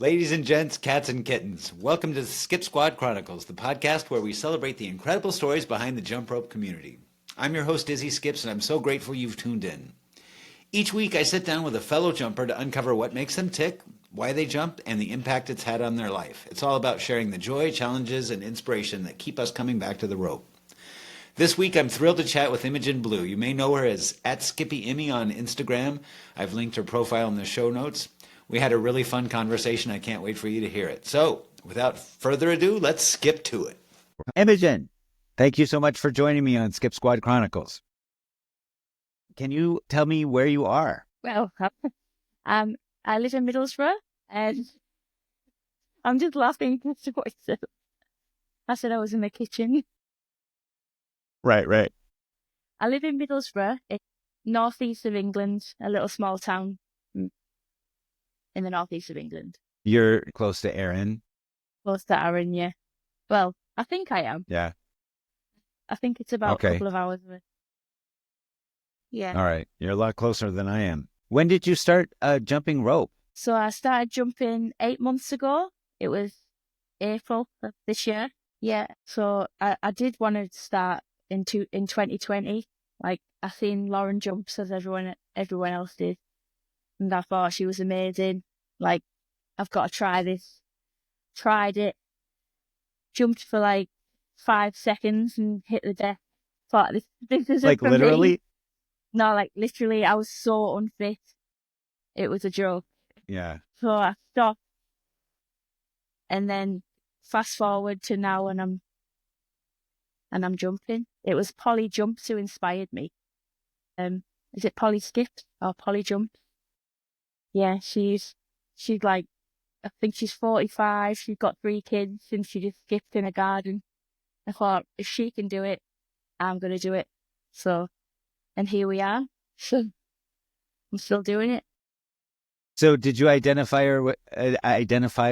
Ladies and gents, cats and kittens, welcome to the Skip Squad Chronicles, the podcast where we celebrate the incredible stories behind the jump rope community. I'm your host, Izzy Skips, and I'm so grateful you've tuned in. Each week, I sit down with a fellow jumper to uncover what makes them tick, why they jump, and the impact it's had on their life. It's all about sharing the joy, challenges, and inspiration that keep us coming back to the rope. This week, I'm thrilled to chat with Imogen Blue. You may know her as @SkippyImmy on Instagram. I've linked her profile in the show notes. We had a really fun conversation. I can't wait for you to hear it. So, without further ado, let's skip to it. Imogen, thank you so much for joining me on Skip Squad Chronicles. Can you tell me where you are? Well, I live in Middlesbrough, and I'm just laughing to what I said. I said I was in the kitchen. Right. I live in Middlesbrough, it's northeast of England, a little small town in the northeast of England. You're close to Erin? Close to Arran, yeah. Well, I think I am. Yeah. I think it's about a couple of hours away. Yeah. All right. You're a lot closer than I am. When did you start jumping rope? So I started jumping 8 months ago. It was April of this year. Yeah. So I did want to start in 2020. Like, I seen Lauren jumps as everyone else did. And I thought she was amazing. Like, I've got to try this. Tried it. Jumped for like 5 seconds and hit the deck. Thought this isn't like for literally? me. No, like literally, I was so unfit. It was a joke. Yeah. So I stopped. And then fast forward to now, and I'm jumping. It was Polly Jumps who inspired me. Is it Polly Skips or Polly Jumps? Yeah, she's like, I think she's 45. She's got 3 kids, and she just skipped in a garden. I thought, if she can do it, I'm gonna do it. So, and here we are. So I'm still doing it. So did you identify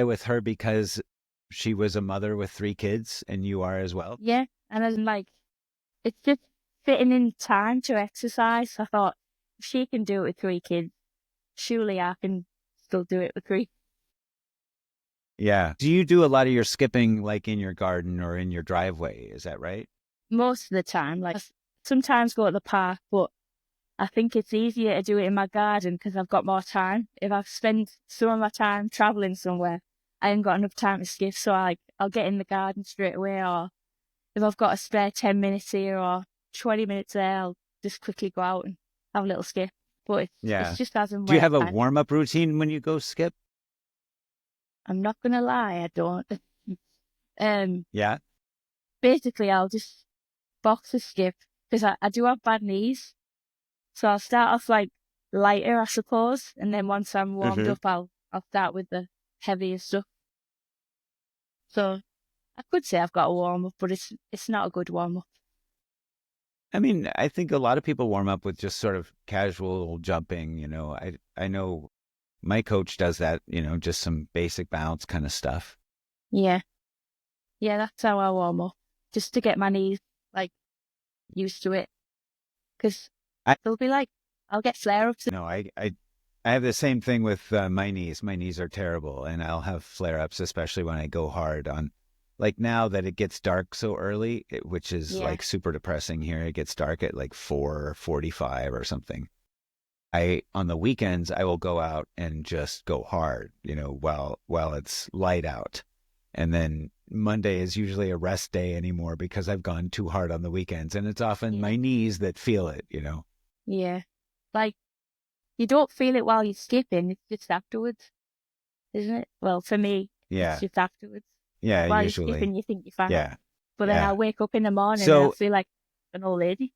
with her because she was a mother with 3 kids and you are as well? Yeah, and I'm like, it's just fitting in time to exercise. I thought, if she can do it with 3 kids, surely I can still do it with 3. Yeah. Do you do a lot of your skipping like in your garden or in your driveway? Is that right? Most of the time, like, I sometimes go to the park, but I think it's easier to do it in my garden because I've got more time. If I spend some of my time traveling somewhere, I ain't got enough time to skip, so I'll get in the garden straight away, or if I've got a spare 10 minutes here or 20 minutes there, I'll just quickly go out and have a little skip. But it's just as and when. Do you have a warm-up routine when you go skip? I'm not going to lie, I don't. Yeah? Basically, I'll just box a skip because I do have bad knees. So I'll start off like lighter, I suppose, and then once I'm warmed up, I'll start with the heavier stuff. So I could say I've got a warm up, but it's not a good warm up. I mean, I think a lot of people warm up with just sort of casual jumping. I know my coach does that. Just some basic bounce kind of stuff. Yeah, that's how I warm up, just to get my knees like used to it, because they'll be like, I'll get flare-ups. No, I have the same thing with my knees. My knees are terrible, and I'll have flare-ups, especially when I go hard on, like now that it gets dark so early, which is like super depressing here. It gets dark at like 4:45 or something. On the weekends, I will go out and just go hard, while it's light out. And then Monday is usually a rest day anymore because I've gone too hard on the weekends, and it's often my knees that feel it, Yeah. Like, you don't feel it while you're skipping, it's just afterwards, isn't it? Well, for me, it's just afterwards. Yeah, while usually. You're skipping, you think you're fine. Yeah. But then I wake up in the morning and I feel like an old lady.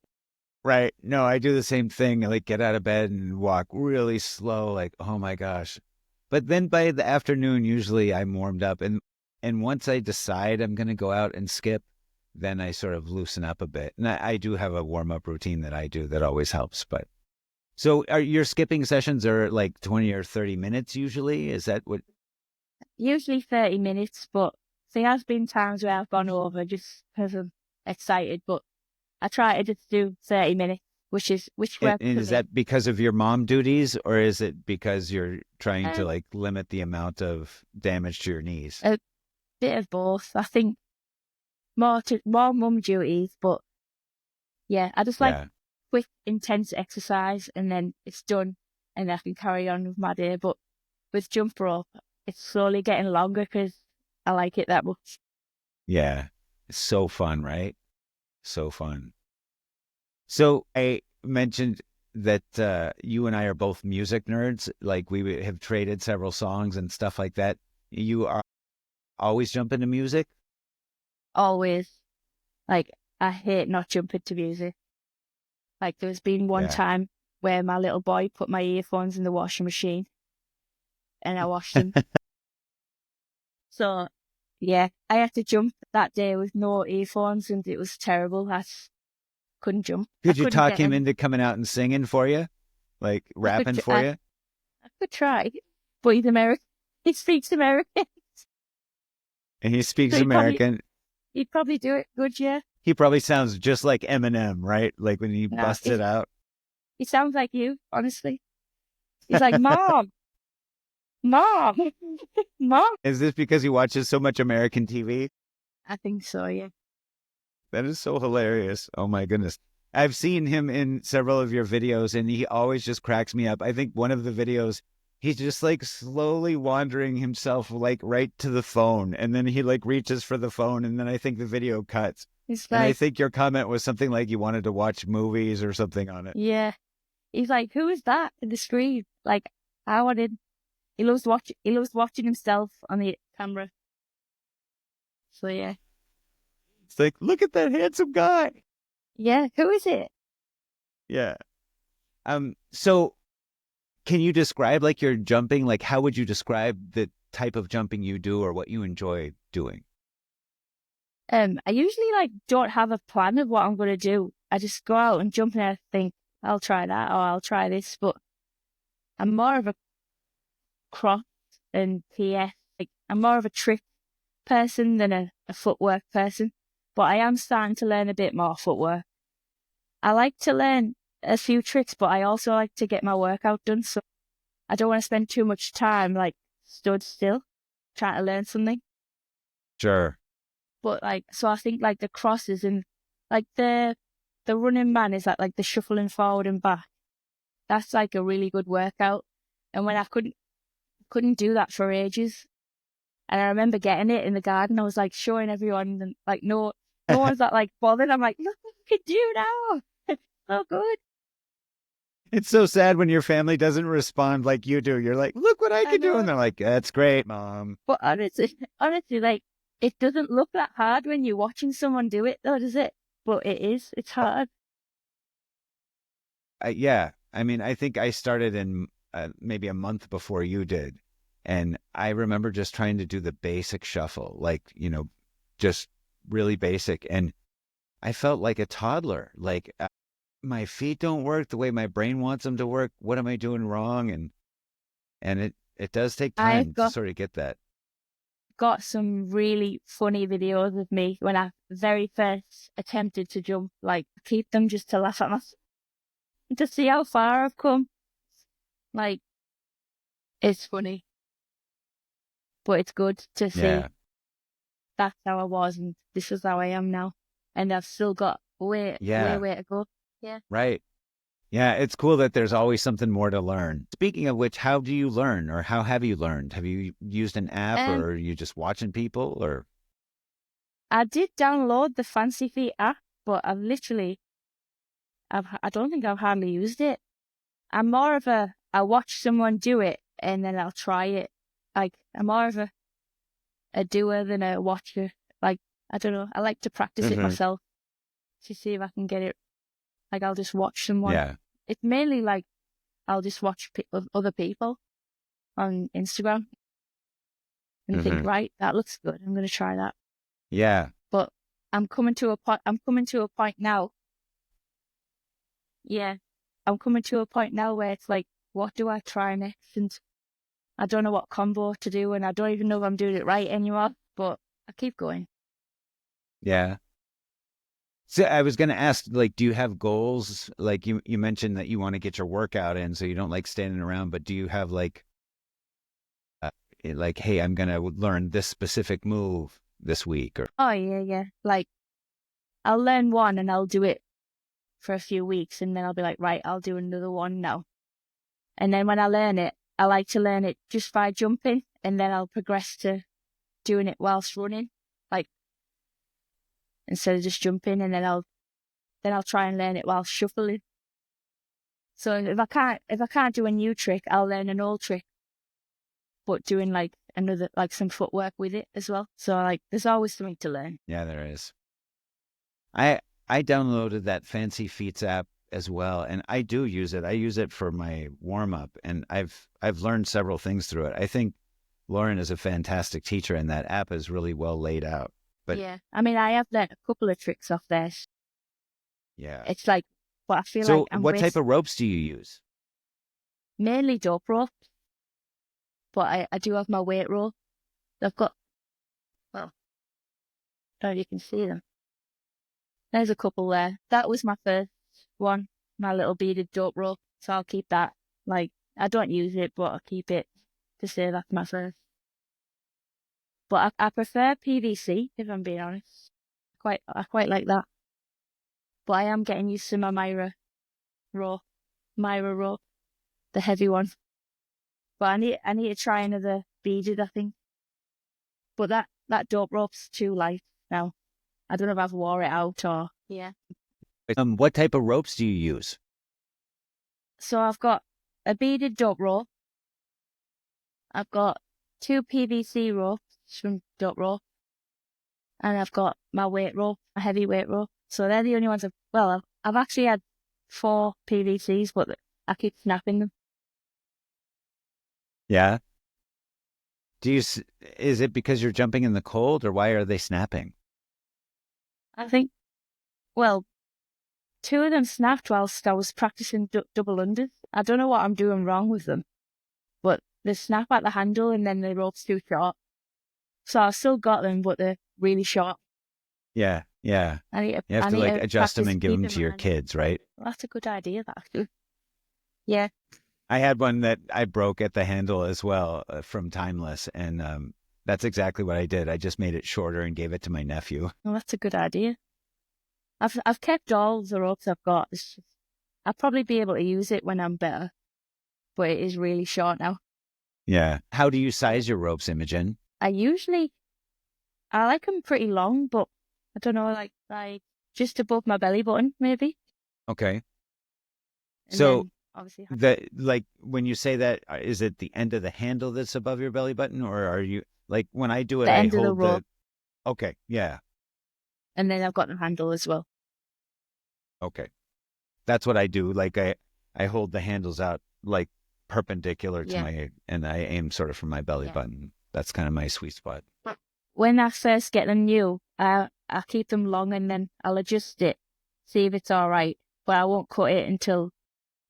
Right. No, I do the same thing. I get out of bed and walk really slow, like, oh my gosh. But then by the afternoon, usually I'm warmed up. And once I decide I'm going to go out and skip, then I sort of loosen up a bit. And I do have a warm-up routine that I do that always helps. But so your skipping sessions are like 20 or 30 minutes usually? Is that what? Usually 30 minutes, but there has been times where I've gone over just because I'm excited. But I try to just do 30 minutes which And worked for is me. that because of your mom duties, or is it because you're trying to Um, like limit the amount of damage to your knees? a bit of both. I think more mum duties, but yeah, I just like Yeah. quick, intense exercise, and then it's done, and I can carry on with my day. But with jump rope, it's slowly getting longer because I like it that much. Yeah. It's so fun, right? So fun. So I mentioned that you and I are both music nerds. Like we have traded several songs and stuff like that. You are always jump into music? Always, like, I hate not jumping to music. Like, there's been one Yeah. time where my little boy put my earphones in the washing machine and I washed them. So, yeah, I had to jump that day with no earphones and it was terrible. I couldn't jump. I Could you couldn't talk get him in. into coming out and singing for you? Like I could, rapping tr- for you? I could try, but he's American. He speaks American. And he So speaks American. he'd probably do it good, yeah. He probably sounds just like Eminem, right? Like when he No, busts it out. he sounds like you, honestly. He's like, Mom, Mom, Mom. Is this because he watches so much American TV? I think so, yeah. That is so hilarious. Oh my goodness. I've seen him in several of your videos and he always just cracks me up. I think one of the videos, he's just like slowly wandering himself like right to the phone. And then he like reaches for the phone and then I think the video cuts. He's And I like, think your comment was something like you wanted to watch movies or something on it. yeah. He's like, who is that in the screen? Like, I wanted. He loves watching himself on the camera. So yeah, It's like, look at that handsome guy. yeah. Who is it? Yeah. So can you describe like your jumping? Like how would you describe the type of jumping you do or what you enjoy doing? I usually like don't have a plan of what I'm gonna do. I just go out and jump and I think I'll try that or I'll try this. But I'm more of a cross and PS. Like I'm more of a trick person than a footwork person. But I am starting to learn a bit more footwork. I like to learn a few tricks, but I also like to get my workout done. So I don't want to spend too much time like stood still trying to learn something. Sure. But like, so I think like the crosses and like the running man is like the shuffling forward and back. That's like a really good workout. And when I couldn't do that for ages, and I remember getting it in the garden, I was like showing everyone, and like no one's that like bothered. I'm like, look what I can do now. It's so good. It's so sad when your family doesn't respond like you do. You're like, look what I I can do. And know. they're like, that's great, mom. But honestly, like it doesn't look that hard when you're watching someone do it, though, does it? But it is. It's hard. Yeah. I mean, I think I started in maybe a month before you did. And I remember just trying to do the basic shuffle, like, just really basic. And I felt like a toddler. Like my feet don't work the way my brain wants them to work. What am I doing wrong? And it does take I've time to sort of get that. got some really funny videos of me when I very first attempted to jump. Like keep them just to laugh at myself, to see how far I've come. Like it's funny, but it's good to see Yeah. that's how I was and this is how I am now, and I've still got Yeah. way to go. Yeah. Right. Yeah, it's cool that there's always something more to learn. Speaking of which, how do you learn or how have you learned? Have you used an app or are you just watching people or? I did download the Fancy Feet app, but I don't think I've hardly used it. I'm more of I watch someone do it and then I'll try it. Like I'm more of a doer than a watcher. Like I don't know. I like to practice it Mhm. myself to see if I can get it. Like I'll just watch someone. Yeah. It's mainly like I'll just watch other people on Instagram and think, Mhm. right, that looks good. I'm gonna try that. Yeah. But I'm coming to a point. I'm coming to a point now. Yeah, I'm coming to a point now where it's like, what do I try next? And I don't know what combo to do, and I don't even know if I'm doing it right anymore. But I keep going. Yeah. So I was going to ask, like, do you have goals? Like you mentioned that you want to get your workout in, so you don't like standing around, but do you have uh, like, hey, I'm going to learn this specific move this week or? Oh, yeah. Like, I'll learn one and I'll do it for a few weeks, and then I'll be like, right, I'll do another one now. And then when I learn it, I like to learn it just by jumping, and then I'll progress to doing it whilst running, like, instead of just jumping, and then I'll try and learn it while shuffling. So if I can't do a new trick, I'll learn an old trick, but doing like another, like some footwork with it as well. So like, there's always something to learn. Yeah, there is. I downloaded that Fancy Feats app as well, and I do use it. I use it for my warm up, and I've learned several things through it. I think Lauren is a fantastic teacher, and that app is really well laid out. But yeah, I mean, I have learned a couple of tricks off there. yeah, It's like, but I feel so like I'm what type of ropes do you use? mainly dope rope, but I do have my weight rope. I've got, well, I don't know if you can see them. There's a couple there. That was my first one, my little beaded dope rope. So I'll keep that. Like, I don't use it, but I keep it to say that's my first. But I prefer PVC, if I'm being honest. I quite like that. But I am getting used to my rope, the heavy one. But I need to try another beaded, I think. But that dope rope's too light now. I don't know if I've wore it out or yeah. What type of ropes do you use? So I've got a beaded dope rope. I've got 2 PVC ropes from dope rope, and I've got my weight rope, a heavy weight rope. So they're the only ones I've actually had 4 PVCs, but I keep snapping them. Yeah. Is it because you're jumping in the cold, or why are they snapping? I think, well, 2 of them snapped whilst I was practicing double unders. I don't know what I'm doing wrong with them, but they snap at the handle and then the rope's too short. So I've still got them, but they're really short. Yeah. You have to like adjust them and give them to your kids, right? Well, that's a good idea, actually. Yeah. I had one that I broke at the handle as well from Timeless, and that's exactly what I did. I just made it shorter and gave it to my nephew. Well, that's a good idea. I've kept all the ropes I've got. I'll probably be able to use it when I'm better, but it is really short now. Yeah. How do you size your ropes, Imogen? I like them pretty long, but I don't know, like just above my belly button, maybe. Okay. And so then, obviously, like when you say that, is it the end of the handle that's above your belly button, or are you like when I do it, the I end of the hold rope, Okay, yeah, and then I've got the handle as well. okay, that's what I do. Like I hold the handles out like perpendicular to my, and I aim sort of from my belly button. That's kind of my sweet spot. When I first get them new, I keep them long and then I'll adjust it, see if it's all right, but I won't cut it until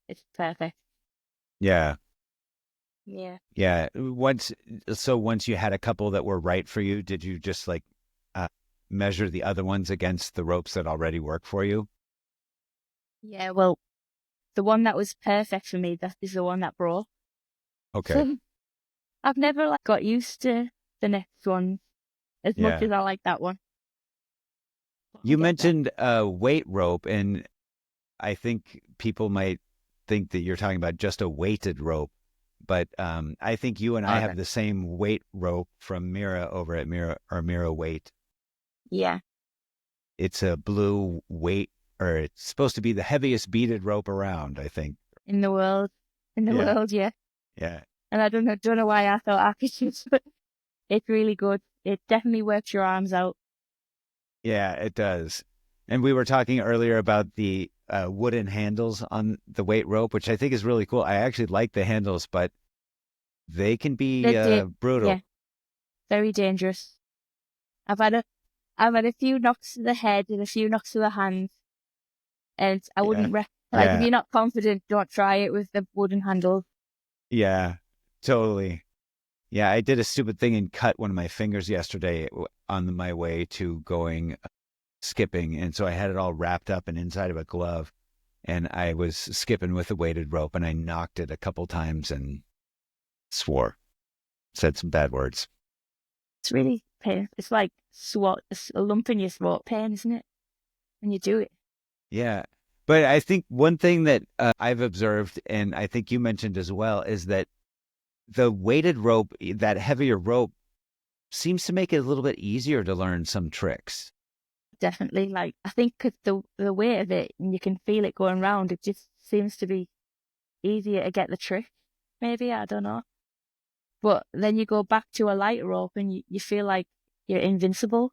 it's perfect. Yeah. Yeah. Once you had a couple that were right for you, did you just like measure the other ones against the ropes that already work for you? Yeah, well, the one that was perfect for me, that is the one that broke. Okay. So I've never got used to the next one as much as I like that one. You mentioned weight rope, and I think people might think that you're talking about just a weighted rope, but I think you and I have the same weight rope from Mira over at Mira Weight. Yeah. It's a blue weight, or it's supposed to be the heaviest beaded rope around, I think. In the world. Yeah. Yeah. And I don't know why I thought I could use it. It's really good. It definitely works your arms out. Yeah, it does. And we were talking earlier about the wooden handles on the weight rope, which I think is really cool. I actually like the handles, but they can be brutal. Yeah, very dangerous. I've had a few knocks to the head and a few knocks to the hands, and I wouldn't if you're not confident, don't try it with the wooden handle. Yeah, totally. Yeah, I did a stupid thing and cut one of my fingers yesterday on my way to going skipping. And so I had it all wrapped up and inside of a glove. And I was skipping with a weighted rope, and I knocked it a couple times and swore, said some bad words. It's really pain. It's like it's a lump in your throat pain, isn't it? And you do it. Yeah. But I think one thing that I've observed, and I think you mentioned as well, is that the weighted rope, that heavier rope, seems to make it a little bit easier to learn some tricks. Definitely. Like, I think 'cause the weight of it, and you can feel it going round, it just seems to be easier to get the trick. Maybe, I don't know. But then you go back to a light rope and you feel like you're invincible.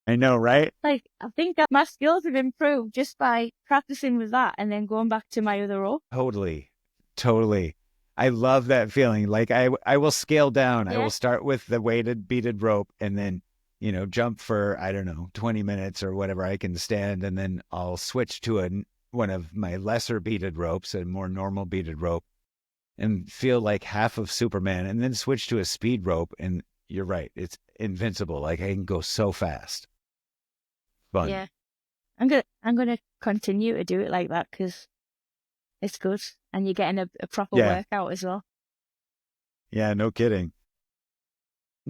I know, right? Like, I think that my skills have improved just by practicing with that and then going back to my other rope. Totally. Totally. I love that feeling. Like I will scale down. I Yeah. will start with the weighted beaded rope and then, jump for, I don't know, 20 minutes or whatever I can stand. And then I'll switch to one of my lesser beaded ropes, a more normal beaded rope, and feel like half of Superman, and then switch to a speed rope. And you're right. It's invincible. Like I can go so fast. Fun. Yeah. I'm gonna continue to do it like that because it's good and you're getting a proper workout as well. Yeah, no kidding.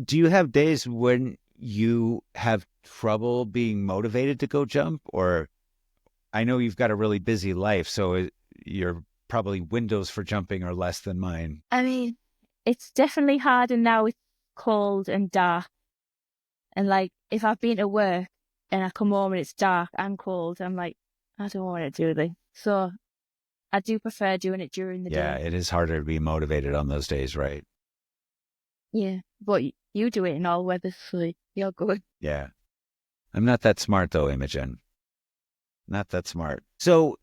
Do you have days when you have trouble being motivated to go jump? Or I know you've got a really busy life, so your probably windows for jumping are less than mine. I mean, it's definitely harder now. It's cold and dark. And like, if I've been to work and I come home and it's dark and cold, I'm like, I don't want to do this. So I do prefer doing it during the day. Yeah, it is harder to be motivated on those days, right? Yeah, but you do it in all weathers, so you're good. Yeah. I'm not that smart though, Imogen. Not that smart. So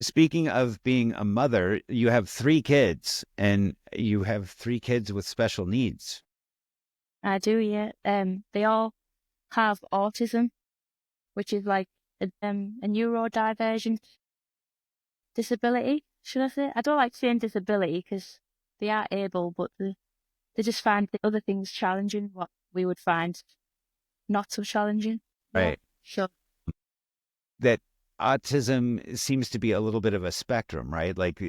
speaking of being a mother, you have 3 kids, and you have 3 kids with special needs. I do, yeah. They all have autism, which is like a neurodivergent disability, should I say? I don't like saying disability because they are able, but they just find the other things challenging, what we would find not so challenging. Right. Yeah, sure. That autism seems to be a little bit of a spectrum, right? Like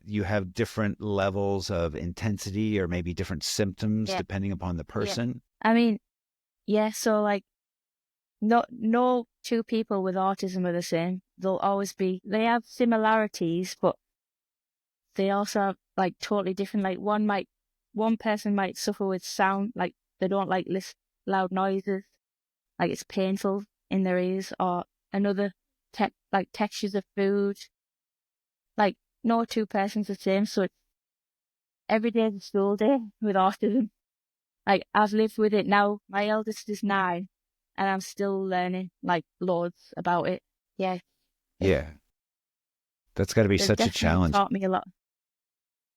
you have different levels of intensity or maybe different symptoms depending upon the person. Yeah. I mean, yeah, so like no 2 people with autism are the same. They have similarities, but they also have like totally different, like one person might suffer with sound, like they don't like loud noises, like it's painful in their ears, or another like textures of food. Like no 2 persons the same, so every day is a school day with autism. Like I've lived with it now. My eldest is 9 and I'm still learning like loads about it. Yeah. Yeah. That's got to be such a challenge. Taught me a lot.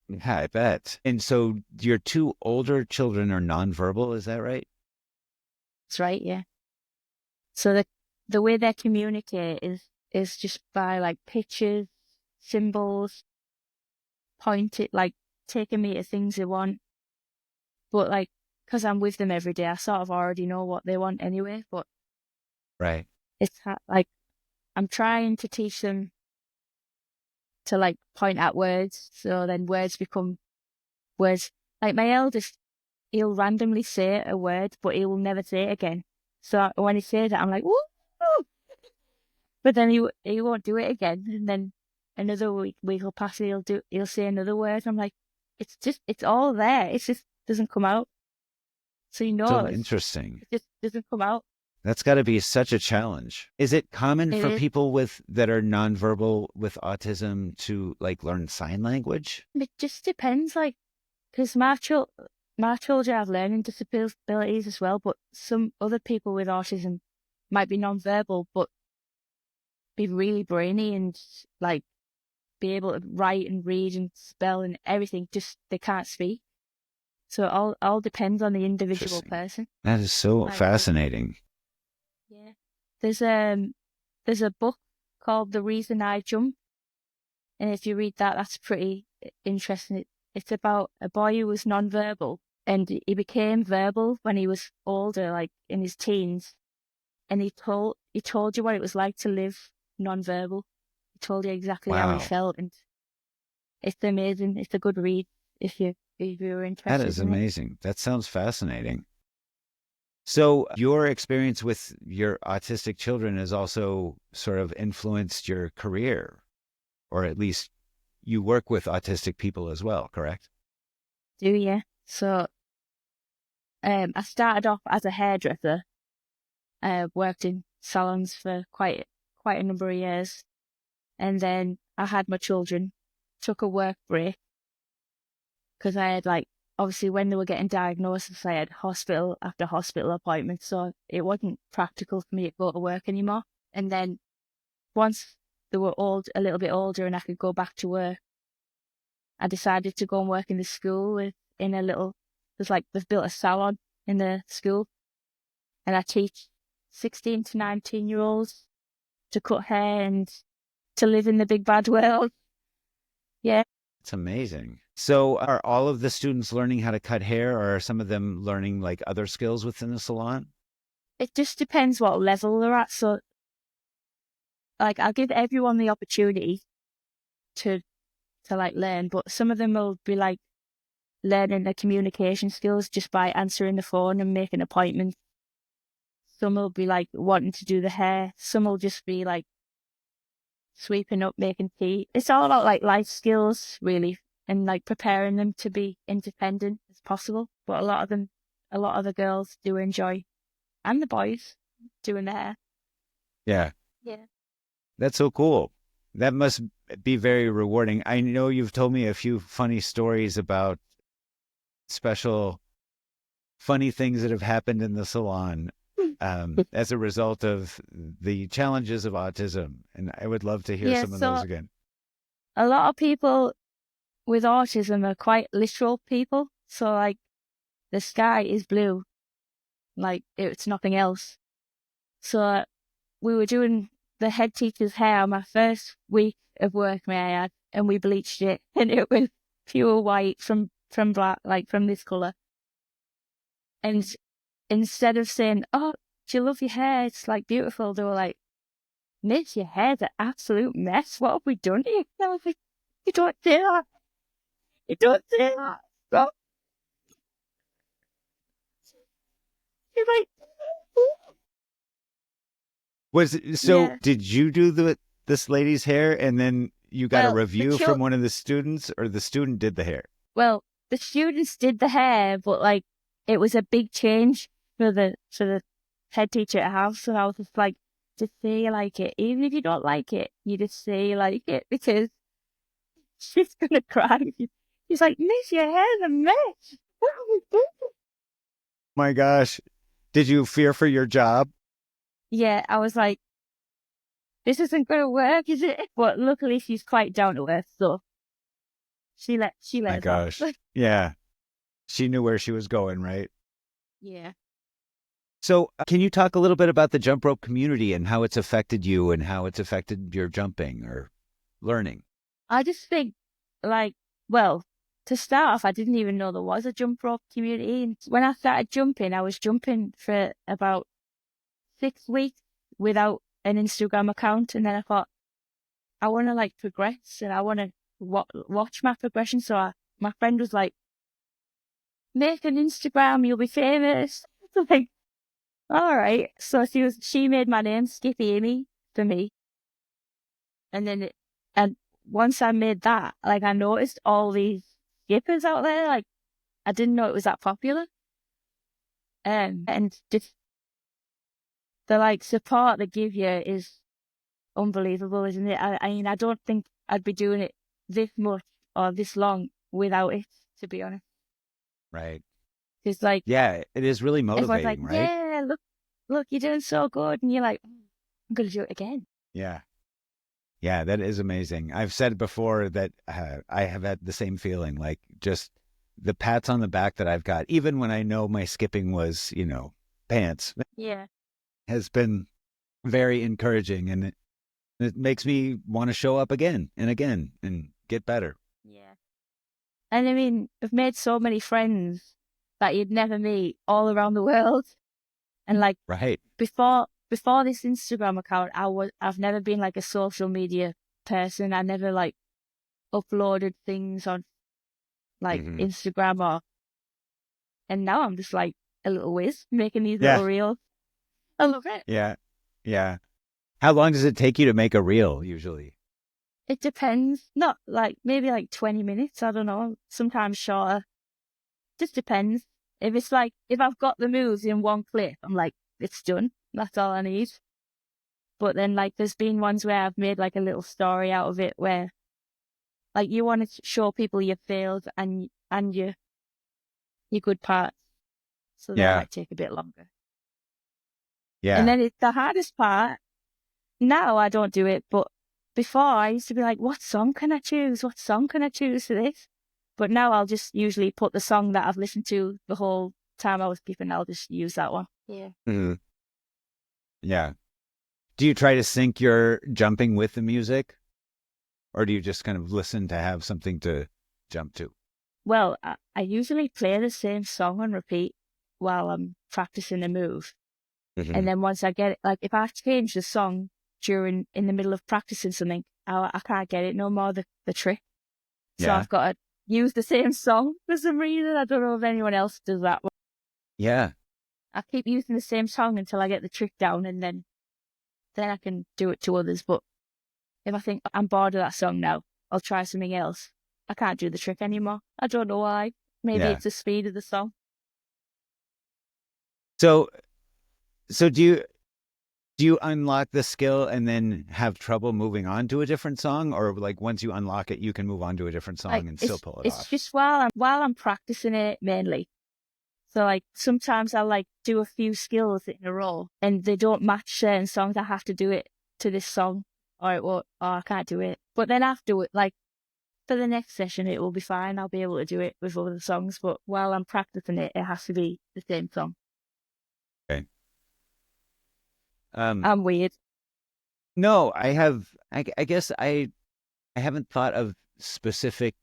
Yeah, I bet. And so your 2 older children are nonverbal, is that right? That's right, yeah. So the way they communicate is just by like pictures, symbols, taking me to things they want. But like, because I'm with them every day, I sort of already know what they want anyway. But right, it's like I'm trying to teach them to like point at words, so then words become words. Like my eldest, he'll randomly say a word, but he will never say it again. So when he says it, I'm like, woo! But then he won't do it again, and then another week will pass, and he'll say another word. I'm like, it's all there. It just doesn't come out. So so interesting. It just doesn't come out. That's got to be such a challenge. Is it common for people that are nonverbal with autism to like learn sign language? It just depends, like, because my children have learning disabilities as well, but some other people with autism might be nonverbal, but be really brainy and like be able to write and read and spell and everything. Just they can't speak. So it all depends on the individual person. That is so fascinating. Yeah. There's a book called The Reason I Jump. And if you read that, that's pretty interesting. It's about a boy who was nonverbal and he became verbal when he was older, like in his teens. and he told you what it was like to live nonverbal. He told you exactly how he Wow. felt, and it's amazing. It's a good read if you're That interested is in it. amazing. That sounds fascinating. So your experience with your autistic children has also sort of influenced your career, or at least you work with autistic people as well, correct? Do you? So I started off as a hairdresser. Worked in salons for quite a number of years, and then I had my children. Took a work break because I had obviously when they were getting diagnosis, I had hospital after hospital appointments, so it wasn't practical for me to go to work anymore. And then once they were a little bit older, and I could go back to work, I decided to go and work in the school they've built a salon in the school, and I teach 16 to 19-year-olds to cut hair and to live in the big bad world. Yeah. It's amazing. So are all of the students learning how to cut hair, or are some of them learning like other skills within the salon? It just depends what level they're at. So I'll give everyone the opportunity to learn, but some of them will be learning the communication skills just by answering the phone and making appointments. Some will be wanting to do the hair. Some will just be sweeping up, making tea. It's all about life skills really, and preparing them to be independent as possible. But a lot of the girls do enjoy, and the boys, doing the hair. Yeah. Yeah. That's so cool. That must be very rewarding. I know you've told me a few funny stories about special funny things that have happened in the salon as a result of the challenges of autism. And I would love to hear Yeah, some of so those again. a lot of people with autism are quite literal people. So the sky is blue, it's nothing else. So we were doing the head teacher's hair on my first week of work, may I add, and we bleached it, and it was pure white from black, from this colour. And instead of saying, "Oh, do you love your hair? It's beautiful," they were like, "Miss, your hair's an absolute mess. What have we done to you?" And I was like, "You don't say that. You don't say that." Stop. You're like, yeah. Did you do this lady's hair and then you got a Well, review from one of the students, or the student did the hair? Well, the students did the hair, but it was a big change for the head teacher to have. So I was just just say you like it, even if you don't like it, you just say you like it, because she's gonna cry. She's like, "Miss, your hair's a mess." What are we doing? My gosh. Did you fear for your job? Yeah, I was like, "This isn't gonna work, is it?" But luckily, she's quite down to earth, so she let My us off. gosh. Yeah. She knew where she was going, right? Yeah. So can you talk a little bit about the jump rope community and how it's affected you and how it's affected your jumping or learning? I just think, well, to start off, I didn't even know there was a jump rope community. And when I started jumping, I was jumping for about 6 weeks without an Instagram account. And then I thought, I want to progress, and I want to watch my progression. So my friend was like, "Make an Instagram, you'll be famous." I was like, all right. So she made my name Skippy Amy for me. And once I made that, I noticed all these skippers out there. I didn't know it was that popular. And just the support they give you is unbelievable, isn't it? I mean, I don't think I'd be doing it this much or this long without it, to be honest. Right. Because yeah, it is really everyone's motivating, right? Yeah, look, you're doing so good, and you're like, I'm gonna do it again. Yeah. Yeah, that is amazing. I've said before that I have had the same feeling, just the pats on the back that I've got, even when I know my skipping was, pants, Yeah. has been very encouraging, and it makes me want to show up again and get better. Yeah. And I mean, I've made so many friends that you'd never meet all around the world. And Right. before before this Instagram account, I've never been like a social media person. I never like uploaded things on like Instagram and now I'm just like a little whiz making these little reels. I love it. Yeah. Yeah. How long does it take you to make a reel usually? It depends. Not like maybe like 20 minutes. I don't know. Sometimes shorter. Just depends. If I've got the moves in one clip, I'm like, it's done. That's all I need. But then like there's been ones where I've made like a little story out of it where like you want to show people your fails and your good parts. So that might take a bit longer. Yeah. And then the hardest part, now I don't do it, but before I used to be like, what song can I choose? What song can I choose for this? But now I'll just usually put the song that I've listened to the whole time I was skipping. I'll just use that one. Yeah. Mm-hmm. Yeah. Do you try to sync your jumping with the music? Or do you just kind of listen to have something to jump to? Well, I usually play the same song on repeat while I'm practicing a move. And then once I get it, like if I change the song in the middle of practicing something, I can't get it no more, the trick. So I've got to use the same song for some reason. I don't know if anyone else does that. Yeah. I keep using the same song until I get the trick down and then I can do it to others. But if I think I'm bored of that song now, I'll try something else. I can't do the trick anymore. I don't know why. Maybe it's the speed of the song. So do you unlock the skill and then have trouble moving on to a different song, or like once you unlock it, you can move on to a different song like, and still pull it off? It's just while I'm practicing it mainly. So like sometimes I'll like do a few skills in a row and they don't match certain songs. I have to do it to this song or I can't do it. But then afterward, like for the next session, it will be fine. I'll be able to do it with other songs. But while I'm practicing it, it has to be the same song. Okay. I'm weird. No, I guess I haven't thought of specific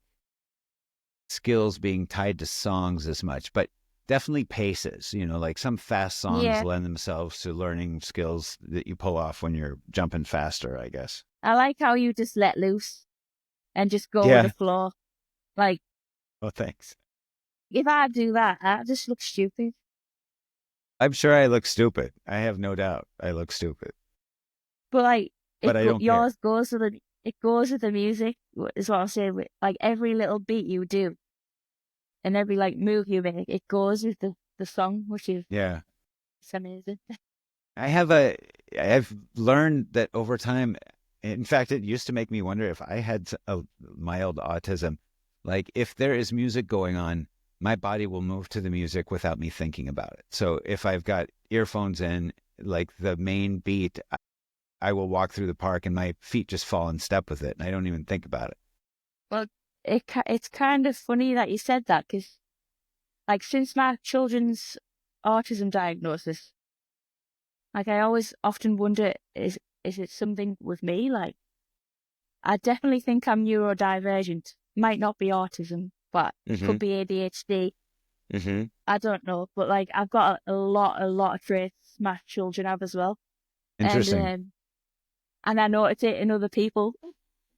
skills being tied to songs as much, but definitely paces, like some fast songs lend themselves to learning skills that you pull off when you're jumping faster, I guess. I like how you just let loose and just go with the flow. Like, oh, thanks. If I do that, I just look stupid. I'm sure I look stupid. I have no doubt I look stupid. But like, I don't yours care. goes with the music, is what I'm saying. With like every little beat you do, and every like move you make, it goes with the song, which is it's amazing. I've learned that over time. In fact, it used to make me wonder if I had a mild autism. Like if there is music going on, my body will move to the music without me thinking about it. So if I've got earphones in, like the main beat, I will walk through the park and my feet just fall in step with it. And I don't even think about it. Well, it's kind of funny that you said that because like since my children's autism diagnosis, like I always often wonder, is it something with me? Like, I definitely think I'm neurodivergent. Might not be autism, but could be ADHD. I don't know, but like I've got a lot of traits my children have as well. Interesting. And I noticed it in other people,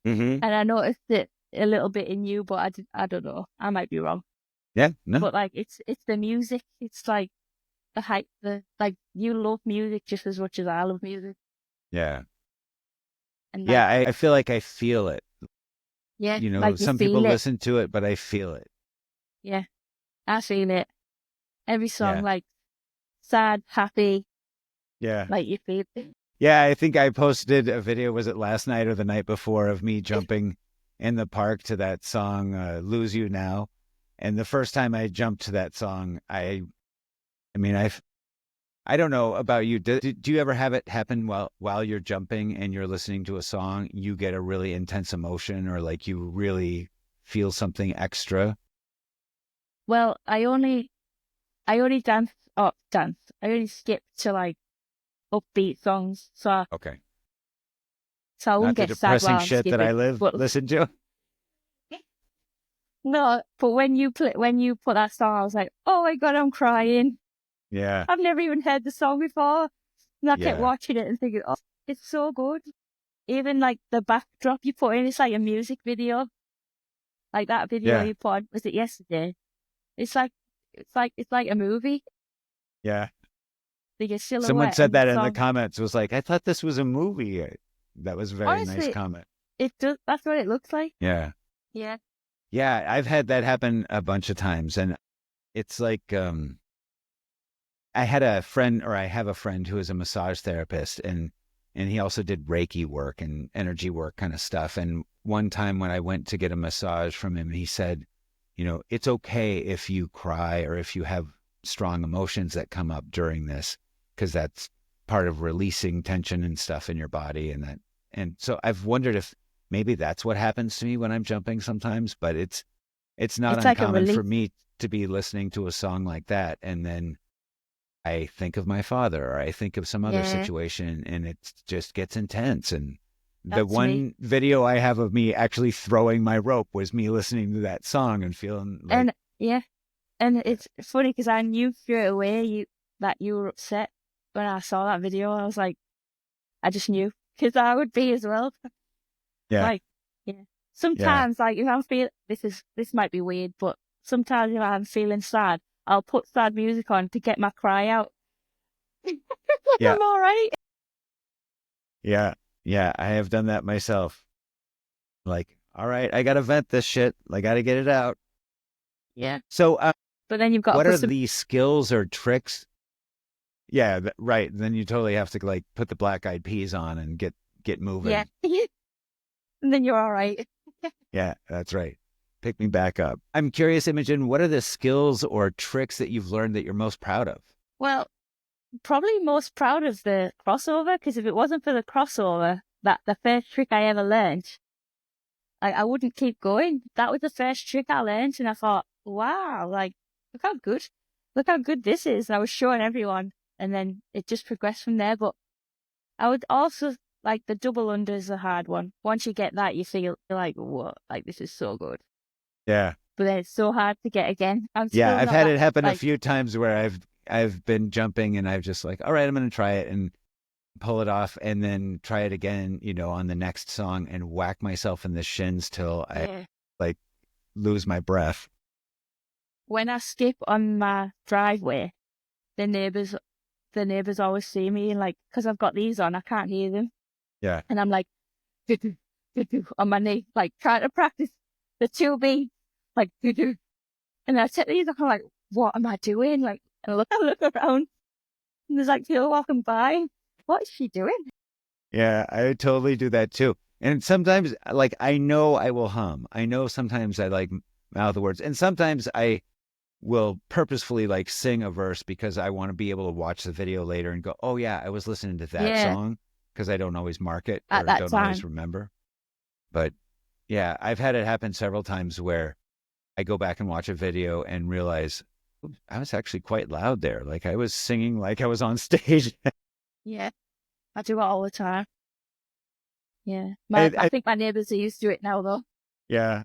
and I noticed it a little bit in you, but I don't know. I might be wrong. Yeah, no. But like it's the music. It's like the hype. Like you love music just as much as I love music. Yeah. And yeah, I feel like I feel it. Yeah, like some people listen to it, but I feel it. Yeah, I feel it. Every song, like sad, happy. Yeah. Like you feel it. Yeah, I think I posted a video, was it last night or the night before, of me jumping in the park to that song, Lose You Now. And the first time I jumped to that song, I don't know about you. Do you ever have it happen while you're jumping and you're listening to a song, you get a really intense emotion or like you really feel something extra? Well, I only dance. I only skip to like upbeat songs. So I won't Not the get sad depressing while I'm shit skipping. that I listen to. No, but when you put that song, I was like, oh my God, I'm crying. Yeah. I've never even heard the song before. And I kept watching it and thinking, oh, it's so good. Even like the backdrop you put in, it's like a music video. Like that video you put on, was it yesterday? It's like a movie. Yeah. Like a silhouette. Someone said that in the comments. Was like, I thought this was a movie. That was a very nice comment. It does. That's what it looks like. Yeah. Yeah. Yeah. I've had that happen a bunch of times, and it's like, I have a friend who is a massage therapist, and he also did Reiki work and energy work kind of stuff. And one time when I went to get a massage from him, he said, it's okay if you cry or if you have strong emotions that come up during this, because that's part of releasing tension and stuff in your body. And so I've wondered if maybe that's what happens to me when I'm jumping sometimes, but it's not uncommon for me to be listening to a song like that, and then I think of my father, or I think of some other situation, and it just gets intense. And the one video I have of me actually throwing my rope was me listening to that song and feeling like... And it's funny because I knew straight away that you were upset when I saw that video. I was like, I just knew, because I would be as well. Yeah. Sometimes, like, if I'm feeling, this might be weird, but sometimes if I'm feeling sad, I'll put sad music on to get my cry out. I'm all right. Yeah. Yeah. I have done that myself. Like, all right, I got to vent this shit. I got to get it out. Yeah. So, but then you've got what are the skills or tricks? Yeah, right. Then you totally have to like put the Black Eyed Peas on and get moving. Yeah. And then you're all right. Yeah, that's right. Pick me back up. I'm curious, Imogen, what are the skills or tricks that you've learned that you're most proud of? Well, probably most proud of the crossover, because if it wasn't for the crossover, that the first trick I ever learned, I wouldn't keep going. That was the first trick I learned, and I thought, wow, like, look how good this is. And I was showing everyone, and then it just progressed from there. But I would also, like, the double under is a hard one. Once you get that, you feel like, what? Like, this is so good. Yeah. But then it's so hard to get again. I've had it happen a few times where I've been jumping and I've just like, all right, I'm going to try it and pull it off, and then try it again, on the next song, and whack myself in the shins till I like lose my breath. When I skip on my driveway, the neighbors always see me, and like, because I've got these on, I can't hear them. Yeah. And I'm like, on my knee, like trying to practice the 2B, like, and I set these up, I'm like, what am I doing? Like, and I look around, and there's like people walking by. What is she doing? Yeah, I would totally do that too. And sometimes, like, I know I will hum. I know sometimes I like mouth the words, and sometimes I will purposefully like sing a verse because I want to be able to watch the video later and go, oh yeah, I was listening to that song, because I don't always mark it or don't always remember. But yeah, I've had it happen several times where I go back and watch a video and realize I was actually quite loud there. Like I was singing like I was on stage. Yeah, I do it all the time. Yeah, I think my neighbors are used to it now, though. Yeah.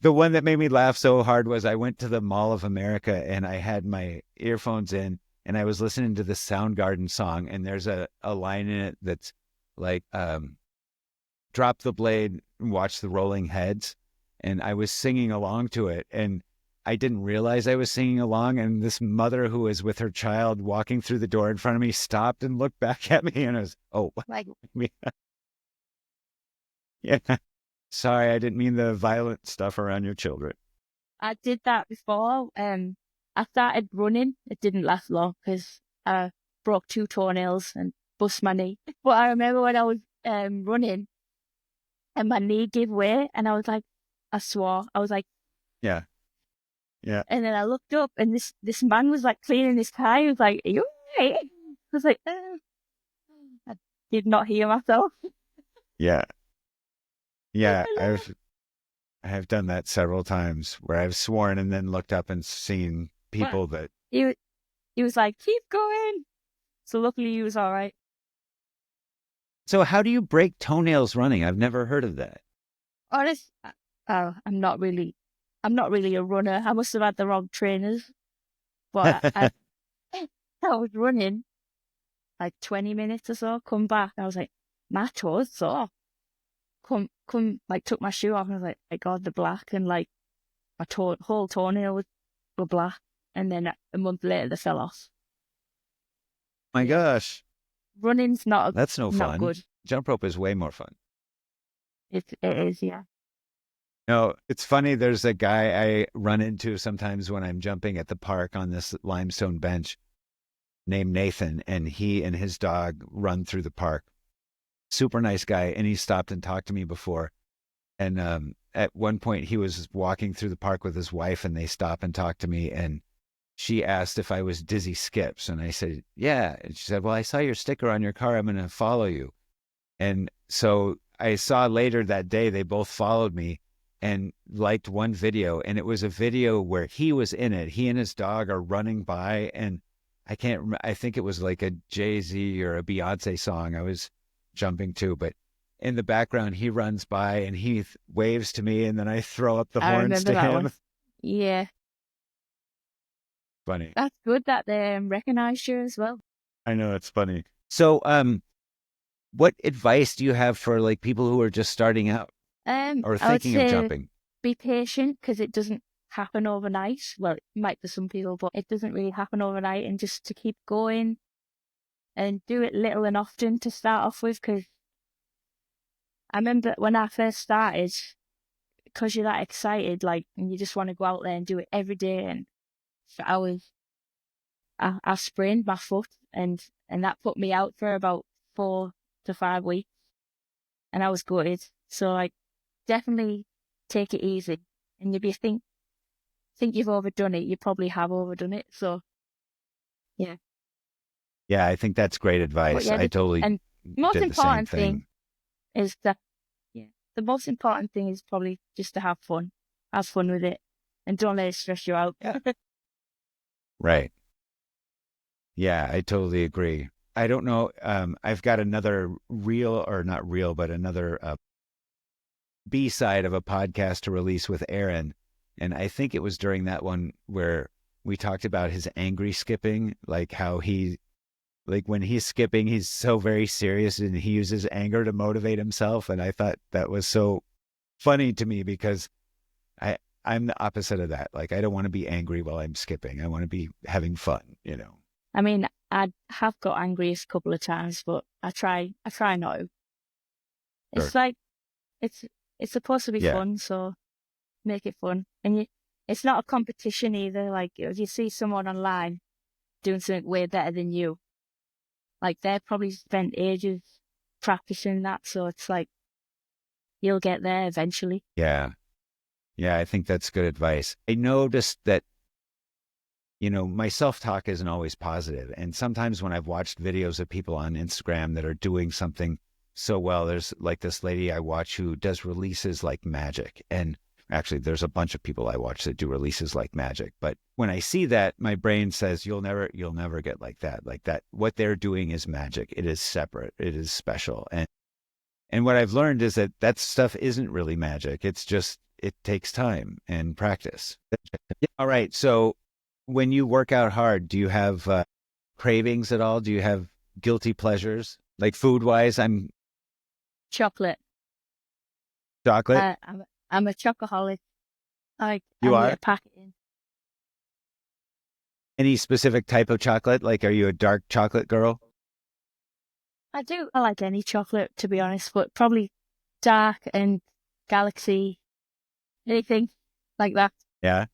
The one that made me laugh so hard was I went to the Mall of America and I had my earphones in and I was listening to the Soundgarden song, and there's a line in it that's like, drop the blade and watch the rolling heads. And I was singing along to it, and I didn't realize I was singing along, and this mother who was with her child walking through the door in front of me stopped and looked back at me, and I was, like, yeah, sorry, I didn't mean the violent stuff around your children. I did that before. I started running. It didn't last long because I broke 2 toenails and bust my knee. But I remember when I was running and my knee gave way, and I was like, I swore. I was like, yeah. Yeah. And then I looked up, and this man was like cleaning his car. He was like, are you okay? I was like, I did not hear myself. Yeah. Yeah. I have done that several times where I've sworn and then looked up and seen people that... He was like, keep going. So luckily he was all right. So how do you break toenails running? I've never heard of that. I'm not really a runner. I must have had the wrong trainers. But I was running, like 20 minutes or so, come back. I was like, my toes sore. Like took my shoe off and I was like, my God, the black, and like my whole toenail were black. And then a month later, they fell off. My gosh. Running's That's no not fun. good. Jump rope is way more fun. It is, yeah. No, it's funny. There's a guy I run into sometimes when I'm jumping at the park on this limestone bench named Nathan, and he and his dog run through the park. Super nice guy. And he stopped and talked to me before. And at one point he was walking through the park with his wife, and they stopped and talked to me. And she asked if I was Dizzy Skips. And I said, yeah. And she said, well, I saw your sticker on your car. I'm going to follow you. And so I saw later that day, they both followed me and liked one video. And it was a video where he was in it. He and his dog are running by, and I can't remember. I think it was like a Jay-Z or a Beyonce song I was jumping to, but in the background, he runs by and he waves to me, and then I throw up the horns to him. One. Yeah. Funny. That's good that they recognized you as well. I know, it's funny. So, what advice do you have for like people who are just starting out or thinking of jumping? Be patient, because it doesn't happen overnight. Well, it might for some people, but it doesn't really happen overnight. And just to keep going and do it little and often to start off with. Because I remember when I first started, because you're that excited, like, and you just want to go out there and do it every day. And for hours, I sprained my foot, and that put me out for about 4 to 5 weeks, and I was gutted. So like, definitely take it easy. And if you think you've overdone it, you probably have overdone it. So yeah. Yeah, I think that's great advice. Yeah, I totally and most did important the same thing. Is that the most important thing is probably just to have fun with it, and don't let it stress you out. Yeah. Right. Yeah, I totally agree. I don't know. I've got another another B-side of a podcast to release with Aaron. And I think it was during that one where we talked about his angry skipping, like how when he's skipping, he's so very serious and he uses anger to motivate himself. And I thought that was so funny to me, because I'm the opposite of that. Like, I don't want to be angry while I'm skipping. I want to be having fun, I mean, I have got angry a couple of times, but I try not to. It's Sure. like, it's supposed to be fun, so make it fun. And it's not a competition either. Like, if you see someone online doing something way better than you, like, they've probably spent ages practicing that, so it's like, you'll get there eventually. Yeah. Yeah, I think that's good advice. I noticed that, my self-talk isn't always positive. And sometimes when I've watched videos of people on Instagram that are doing something so well, there's like this lady I watch who does releases like magic. And actually, there's a bunch of people I watch that do releases like magic. But when I see that, my brain says, you'll never get like that. Like that, what they're doing is magic. It is separate. It is special. And what I've learned is that stuff isn't really magic. It's just, it takes time and practice. All right. So when you work out hard, do you have cravings at all? Do you have guilty pleasures? Like food-wise, I'm... Chocolate. Chocolate? I'm a chocoholic. Like, you I are? need a packet in. Any specific type of chocolate? Like, are you a dark chocolate girl? I do. I like any chocolate, to be honest, but probably dark and Galaxy, anything like that. Yeah.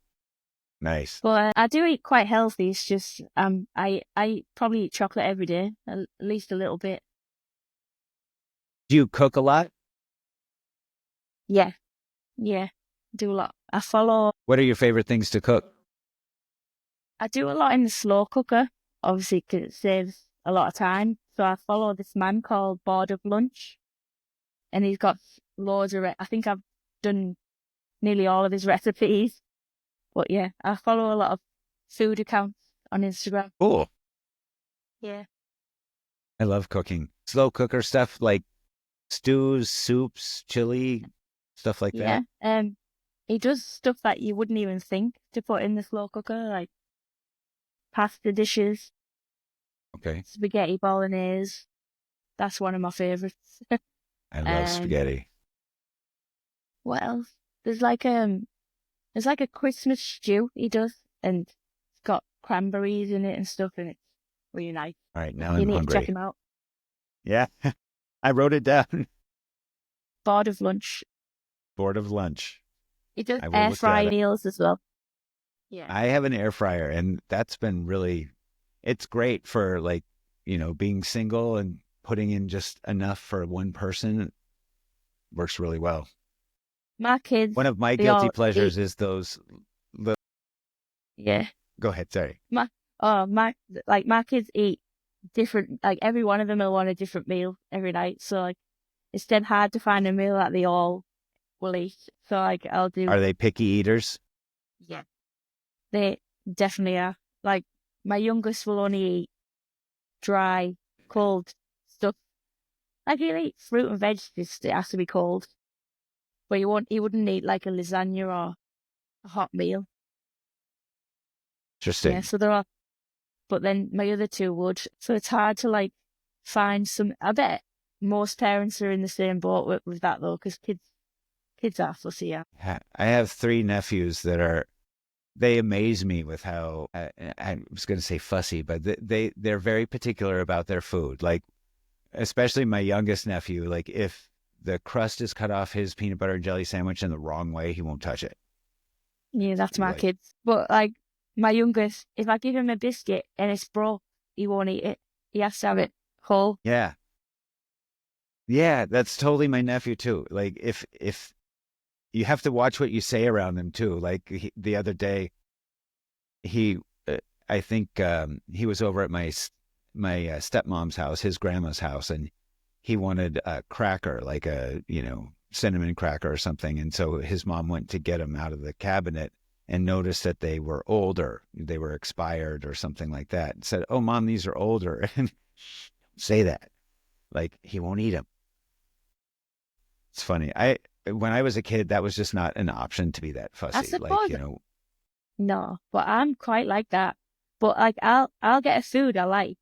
Nice. But I do eat quite healthy. It's just I probably eat chocolate every day, at least a little bit. Do you cook a lot? Yeah, do a lot. I follow. What are your favorite things to cook? I do a lot in the slow cooker, obviously, because it saves a lot of time. So I follow this man called Board of Lunch, and he's got loads of. I think I've done nearly all of his recipes. But yeah, I follow a lot of food accounts on Instagram. Cool. Yeah. I love cooking. Slow cooker stuff like stews, soups, chili, stuff like that. Yeah. He does stuff that you wouldn't even think to put in the slow cooker, like pasta dishes. Okay. spaghetti bolognese. That's one of my favorites. I love spaghetti. What else? There's like a Christmas stew he does, and it's got cranberries in it and stuff, and it's really nice. All right, now You I'm need to check hungry. him out. Yeah, I wrote it down. Board of Lunch. Board of Lunch. He does I will air look that fry up. meals as well. Yeah. I have an air fryer, and that's been really, it's great for like, being single and putting in just enough for one person. Works really well. My kids, One of my they guilty all pleasures eat. is those. Li- Yeah. Go ahead, sorry. My my kids eat different. Like every one of them will want a different meal every night. So like it's dead hard to find a meal that they all will eat. So like I'll do. Are they picky eaters? Yeah. They definitely are. Like my youngest will only eat dry, cold stuff. Like he'll eat fruit and veg, just it has to be cold. But he wouldn't eat like a lasagna or a hot meal. Yeah, Interesting. so there are, but then my other two would. So it's hard to like find some. I bet most parents are in the same boat with that though, because kids are fussy. Yeah. I have three nephews they amaze me with how, I was going to say fussy, but they're very particular about their food. Like, especially my youngest nephew, like if the crust is cut off his peanut butter and jelly sandwich in the wrong way, he won't touch it. Yeah, that's my Like, kids. But like my youngest, if I give him a biscuit and it's broke, he won't eat it. He has to have it whole. yeah. Yeah, that's totally my nephew too. Like if you have to watch what you say around him too. Like the other day, he, I think he was over at my stepmom's house, his grandma's house, and he wanted a cracker, like a cinnamon cracker or something. And so his mom went to get him out of the cabinet and noticed that they were older, they were expired or something like that. And said, "Oh, Mom, these are older." And say that, like he won't eat them. It's funny. When I was a kid, that was just not an option to be that I fussy. Like, suppose no, but I'm quite like that. But like I'll get a food I like,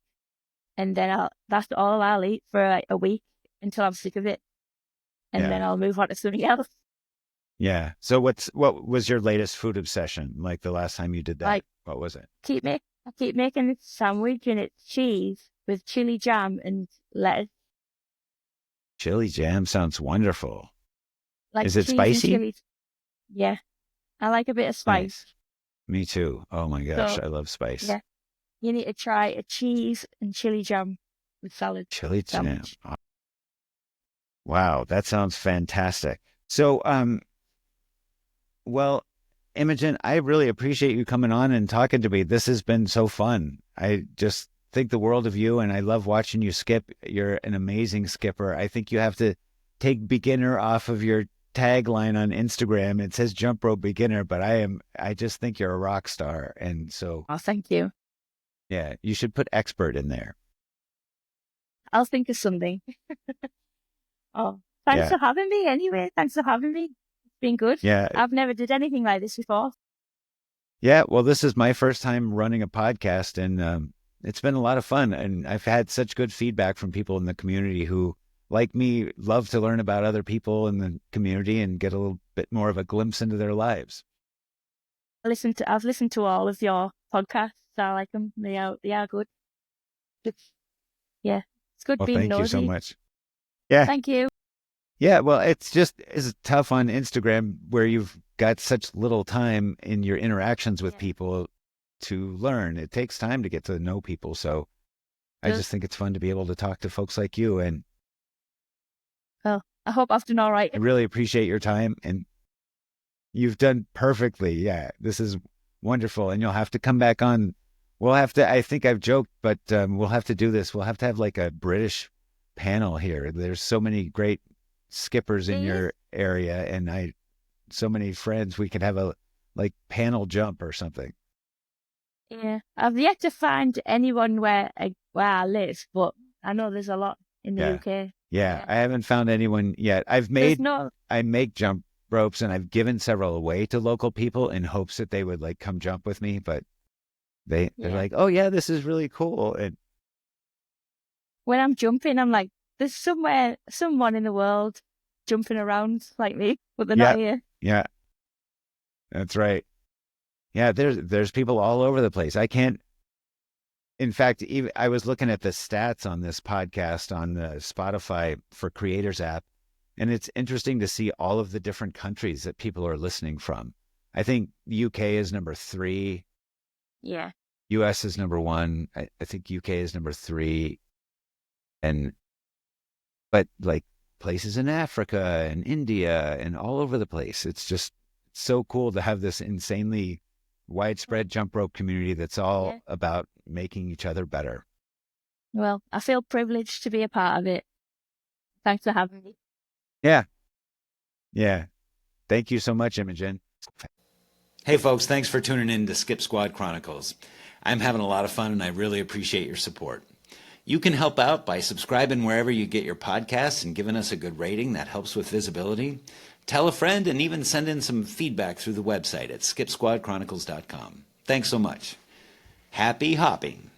and then that's all I'll eat for like a week until I'm sick of it, and then yeah, I'll move on to something else. yeah. So what was your latest food obsession? Like the last time you did that, Like what was it? I keep making this sandwich and it's cheese with chili jam and lettuce, Chili jam sounds wonderful. like Is it cheese and spicy? chili. Yeah, I like a bit of spice. Nice. Me too. Oh my gosh, So I love spice. yeah, you need to try a cheese and chili jam with salad Chili jam. sandwich. Oh, wow, that sounds fantastic. So, well, Imogen, I really appreciate you coming on and talking to me. This has been so fun. I just think the world of you, and I love watching you skip. You're an amazing skipper. I think you have to take beginner off of your tagline on Instagram. It says jump rope beginner, but I just think you're a rock star. And so, Oh, thank you. yeah, you should put expert in there. I'll think of something. Oh, thanks Yeah. for having me anyway. Thanks for having me. It's been good. Yeah. I've never did anything like this before. Yeah. Well, this is my first time running a podcast, and it's been a lot of fun. And I've had such good feedback from people in the community who, like me, love to learn about other people in the community and get a little bit more of a glimpse into their lives. I've listened to all of your podcasts. I like them. They are good. Yeah, it's good Well, being thank you so nosy. much. Yeah. Thank you. Yeah. Well, it's tough on Instagram where you've got such little time in your interactions with Yeah. people to learn. It takes time to get to know people. So I Does- just think it's fun to be able to talk to folks like you. And Well, I hope I've done all right. I really appreciate your time, and you've done perfectly. Yeah, this is wonderful. And you'll have to come back on. We'll have to, I think I've joked, but we'll have to do this. We'll have to have like a British panel here. There's so many great skippers in your area, and so many friends. We could have a like panel jump or something. Yeah, I've yet to find anyone where I live, but I know there's a lot in the UK. Yeah, I haven't found anyone yet. I make jump ropes, and I've given several away to local people in hopes that they would like come jump with me, but they're like, "Oh yeah, this is really cool." And when I'm jumping, I'm like, there's someone in the world jumping around like me, but they're not here. Yeah, that's right. Yeah, there's people all over the place. I can't. In fact, even I was looking at the stats on this podcast on the Spotify for Creators app, and it's interesting to see all of the different countries that people are listening from. I think the UK is number 3. Yeah. US is number 1. I think UK is number 3. But like places in Africa and India and all over the place. It's just so cool to have this insanely widespread jump rope community that's all about making each other better. Well, I feel privileged to be a part of it. Thanks for having me. Yeah. Thank you so much, Imogen. Hey folks, thanks for tuning in to Skip Squad Chronicles. I'm having a lot of fun and I really appreciate your support. You can help out by subscribing wherever you get your podcasts and giving us a good rating. That helps with visibility. Tell a friend and even send in some feedback through the website at skipsquadchronicles.com. Thanks so much. Happy hopping.